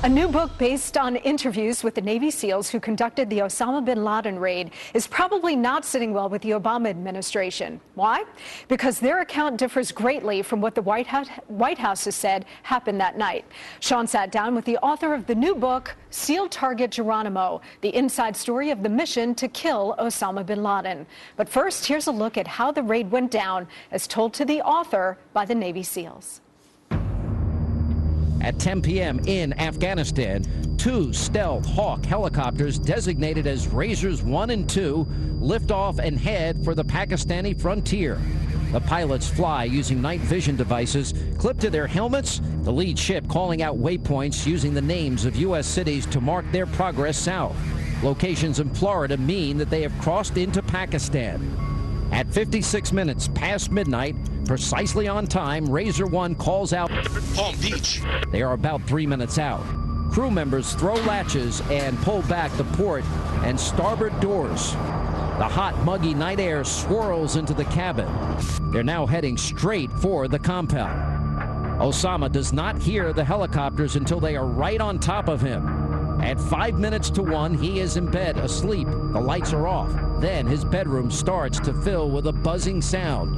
A new book based on interviews with the Navy SEALs who conducted the Osama bin Laden raid is probably not sitting well with the Obama administration. Why? Because their account differs greatly from what the White House has said happened that night. Sean sat down with the author of the new book, Seal Target Geronimo, the inside story of the mission to kill Osama bin Laden. But first, here's a look at how the raid went down, as told to the author by the Navy SEALs. At 10 p.m. in Afghanistan, two stealth Hawk helicopters designated as Razors 1 and 2 lift off and head for the Pakistani frontier. The pilots fly using night vision devices clipped to their helmets, the lead ship calling out waypoints using the names of U.S. cities to mark their progress south. Locations in Florida mean that they have crossed into Pakistan. At 56 minutes past midnight, precisely on time, Razor 1 calls out Palm Beach. They are about 3 minutes out. Crew members throw latches and pull back the port and starboard doors. The hot, muggy night air swirls into the cabin. They're now heading straight for the compound. Osama does not hear the helicopters until they are right on top of him. At 5 minutes to 1, he is in bed, asleep. The lights are off. Then his bedroom starts to fill with a buzzing sound.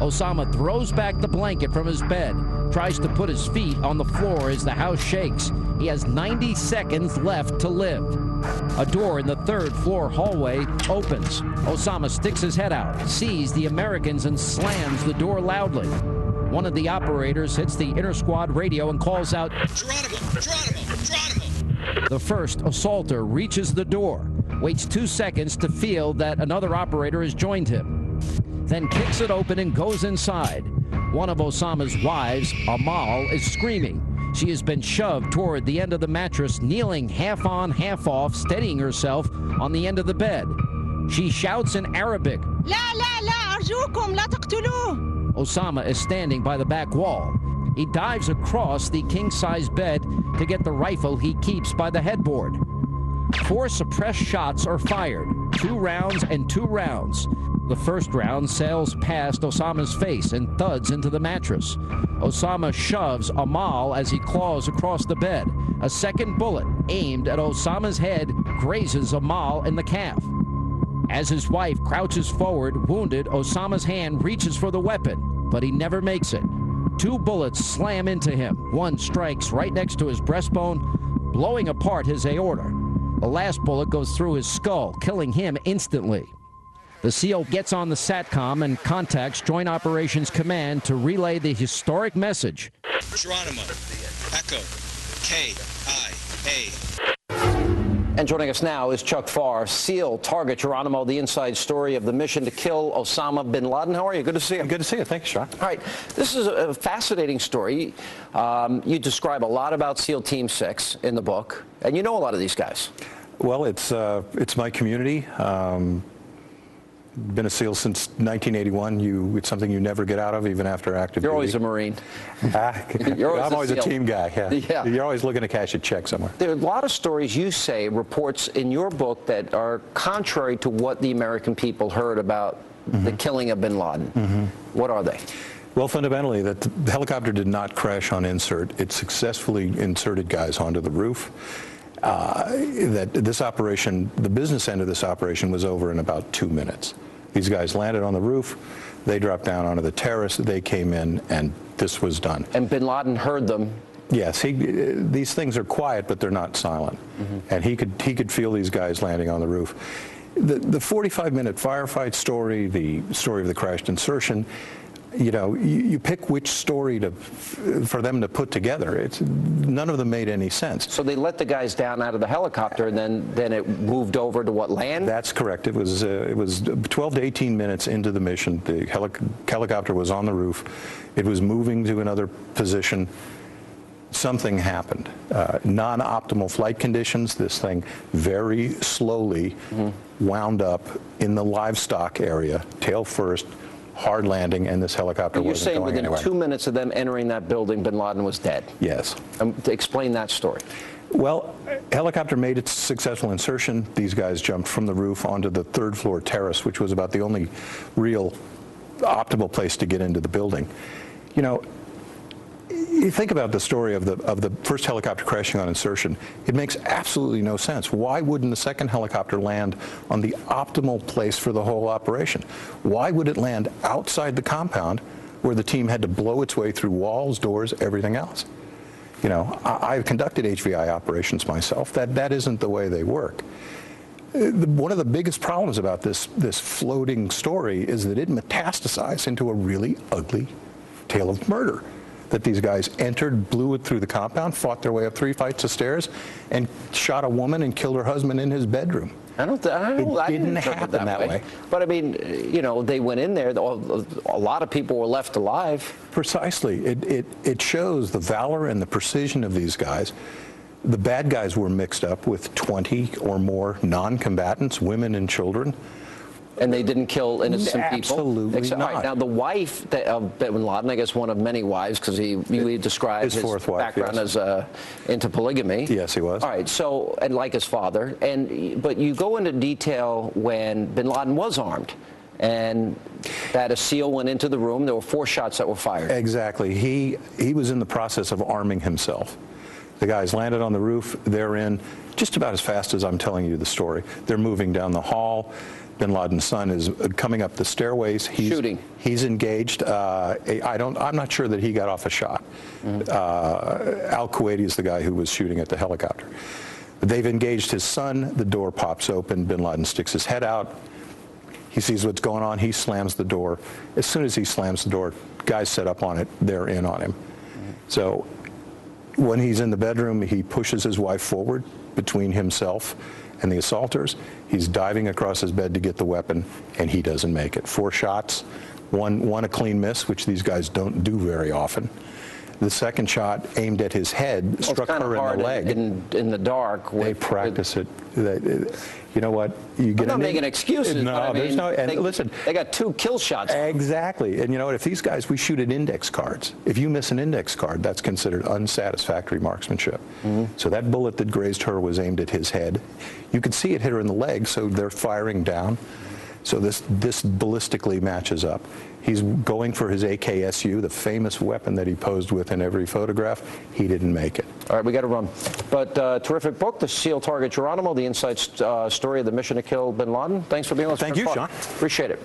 Osama throws back the blanket from his bed, tries to put his feet on the floor as the house shakes. He has 90 seconds left to live. A door in the third-floor hallway opens. Osama sticks his head out, sees the Americans, and slams the door loudly. One of the operators hits the inter-squad radio and calls out, Geronimo! Geronimo! Geronimo! The first assaulter reaches the door, waits 2 seconds to feel that another operator has joined him, then kicks it open and goes inside. One of Osama's wives, Amal, is screaming. She has been shoved toward the end of the mattress, kneeling half on, half off, steadying herself on the end of the bed. She shouts in Arabic, La la la, arjukum, la taqtuluh. Osama is standing by the back wall. He dives across the king-size bed to get the rifle he keeps by the headboard. 4 suppressed shots are fired, 2 rounds and 2 rounds. The first round sails past Osama's face and thuds into the mattress. Osama shoves Amal as he claws across the bed. A second bullet, aimed at Osama's head, grazes Amal in the calf. As his wife crouches forward, wounded, Osama's hand reaches for the weapon, but he never makes it. 2 bullets slam into him. One strikes right next to his breastbone, blowing apart his aorta. The last bullet goes through his skull, killing him instantly. The SEAL gets on the SATCOM and contacts Joint Operations Command to relay the historic message. Geronimo, Echo, K-I-A. And joining us now is Chuck Pfarrer, Seal Target Geronimo, the inside story of the mission to kill Osama bin Laden. How are you? Good to see you. Good to see you. Thanks, Sean. All right. This is a fascinating story. You describe a lot about SEAL Team 6 in the book, and you know a lot of these guys. Well, it's my community. Been a SEAL since 1981. It's something you never get out of, even after active duty. You're always a Marine. I'm always a team guy. Yeah. You're always looking to cash a check somewhere. There are a lot of stories you say, reports in your book that are contrary to what the American people heard about the killing of bin Laden. What are they? Well, fundamentally, that the helicopter did not crash on insert. It successfully inserted guys onto the roof. That this operation, the business end of this operation, was over in about 2 minutes. These guys landed on the roof, they dropped down onto the terrace, they came in, and this was done. And bin Laden heard them. Yes, these things are quiet, but they're not silent. And he could feel these guys landing on the roof. The 45-minute firefight story, the story of the crashed insertion, you know, you pick which story for them to put together. None of them made any sense. So they let the guys down out of the helicopter, and then it moved over to what, land? That's correct. It was 12 to 18 minutes into the mission. The helicopter was on the roof. It was moving to another position. Something happened. Non-optimal flight conditions. This thing very slowly wound up in the livestock area, tail first, hard landing, and this helicopter wasn't going anywhere. You're saying within 2 minutes of them entering that building, bin Laden was dead? Yes. Explain that story. Well, helicopter made its successful insertion. These guys jumped from the roof onto the third-floor terrace, which was about the only real optimal place to get into the building. You know, you think about the story of the first helicopter crashing on insertion, it makes absolutely no sense. Why wouldn't the second helicopter land on the optimal place for the whole operation? Why would it land outside the compound where the team had to blow its way through walls, doors, everything else? You know, I've conducted HVI operations myself. That isn't the way they work. One of the biggest problems about this floating story is that it metastasized into a really ugly tale of murder. That these guys entered, blew it through the compound, fought their way up 3 flights of stairs, and shot a woman and killed her husband in his bedroom. It didn't happen that way. But I mean, you know, they went in there. A lot of people were left alive. Precisely. It shows the valor and the precision of these guys. The bad guys were mixed up with 20 or more non-combatants, women and children. And they didn't kill innocent people? Absolutely not. All right, now, the wife of bin Laden, I guess one of many wives, because he described his fourth wife, background yes. as into polygamy. Yes, he was. All right, so, and like his father, but you go into detail when bin Laden was armed, and that a SEAL went into the room. There were 4 shots that were fired. Exactly. He was in the process of arming himself. The guys landed on the roof. They're in just about as fast as I'm telling you the story. They're moving down the hall. Bin Laden's son is coming up the stairways. Shooting. He's engaged. I'm not sure that he got off a shot. Al-Kuwaiti is the guy who was shooting at the helicopter. They've engaged his son. The door pops open. Bin Laden sticks his head out. He sees what's going on. He slams the door. As soon as he slams the door, guys set up on it. They're in on him. So when he's in the bedroom, he pushes his wife forward between himself and the assaulters. He's diving across his bed to get the weapon, and he doesn't make it. 4 shots, one a clean miss, which these guys don't do very often. The second shot, aimed at his head, struck her in the leg. In the dark. They practice it. You know what? I'm not making excuses. No, but I mean, there's no. And listen, they got 2 kill shots. Exactly. And you know what? If these guys, we shoot at index cards. If you miss an index card, that's considered unsatisfactory marksmanship. So that bullet that grazed her was aimed at his head. You could see it hit her in the leg, so they're firing down. So this ballistically matches up. He's going for his AKSU, the famous weapon that he posed with in every photograph. He didn't make it. All right, we got to run. But terrific book, The Seal Target Geronimo, the inside story of the mission to kill bin Laden. Thanks for being with us. Thank you, Sean. Appreciate it.